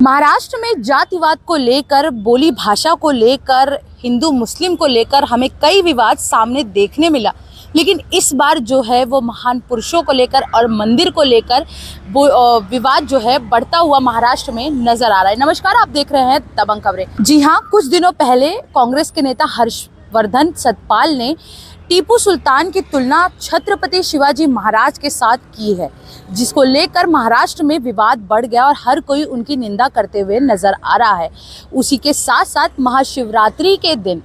महाराष्ट्र में जातिवाद को लेकर, बोली भाषा को लेकर, हिंदू मुस्लिम को लेकर हमें कई विवाद सामने देखने मिला। लेकिन इस बार जो है वो महान पुरुषों को लेकर और मंदिर को लेकर वो विवाद जो है बढ़ता हुआ महाराष्ट्र में नजर आ रहा है। नमस्कार, आप देख रहे हैं दबंग खबरें। जी हाँ, कुछ दिनों पहले कांग्रेस के नेता हर्षवर्धन सतपाल ने टीपू सुल्तान की तुलना छत्रपति शिवाजी महाराज के साथ की है, जिसको लेकर महाराष्ट्र में विवाद बढ़ गया और हर कोई उनकी निंदा करते हुए नजर आ रहा है। उसी के साथ साथ महाशिवरात्रि के दिन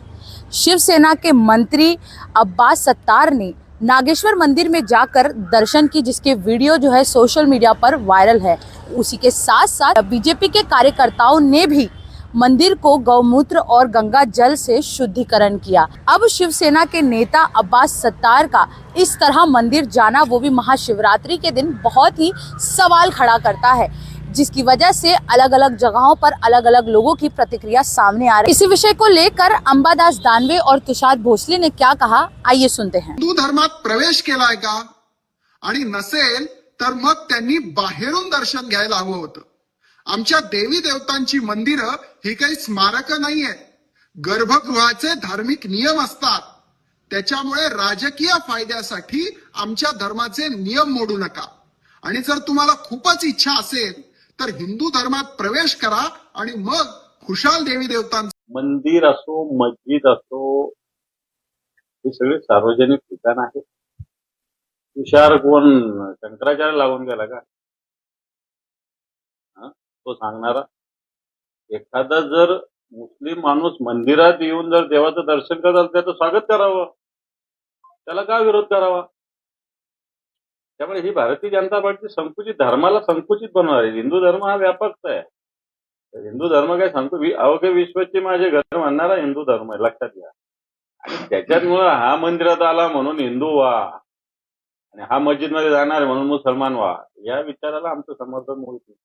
शिवसेना के मंत्री अब्बास सत्तार ने नागेश्वर मंदिर में जाकर दर्शन की, जिसके वीडियो जो है सोशल मीडिया पर वायरल है। उसी के साथ साथ बीजेपी के कार्यकर्ताओं ने भी मंदिर को गौमूत्र और गंगा जल से शुद्धिकरण किया। अब शिवसेना के नेता अब्बास सत्तार का इस तरह मंदिर जाना, वो भी महाशिवरात्रि के दिन, बहुत ही सवाल खड़ा करता है, जिसकी वजह से अलग अलग जगहों पर अलग अलग लोगों की प्रतिक्रिया सामने आ रही है। इसी विषय को लेकर अंबादास दानवे और तुषार भोसले ने क्या कहा, आइए सुनते हैं। हिंदू धर्मात प्रवेश केलाय का? आणि नसेल तर मग त्यांनी बाहेरून दर्शन घ्यायला हवं होतं। आमच्या देवी देवतांची मंदिरं ही काही स्मारकं नाहीये, गर्भगृहाचे धार्मिक नियम असतात। त्याच्यामुळे राजकीय फायद्यासाठी आमच्या धर्माचे नियम मोडू नका। आणि जर तुम्हाला खूपच इच्छा असेल तर हिंदू धर्मात प्रवेश करा आणि मग खुशाल देवी देवतांचं मंदिर असो, मस्जिद असो, हे सगळे सार्वजनिक ठिकाण आहे। तुषार कोण शंकराचार्य लागून गेला का? तो सांगणारा? एखादा जर मुस्लिम माणूस मंदिरात येऊन जर देवाचं दर्शन करत असेल त्याचं स्वागत करावं, त्याला का विरोध करावा? त्यामुळे ही भारतीय जनता पार्टी संकुचित धर्माला संकुचित बनवणार आहे। हिंदू धर्म हा व्यापक आहे। हिंदू धर्म काय सांगतो, अवघे विश्वाचे माझे घर म्हणणारा हिंदू धर्म आहे, लक्षात घ्या। आणि त्याच्यामुळे हा मंदिरात आला म्हणून हिंदू व्हा आणि हा मस्जिद मध्ये जाणार म्हणून मुसलमान व्हा, या विचाराला आमचं समर्थन होत नाही।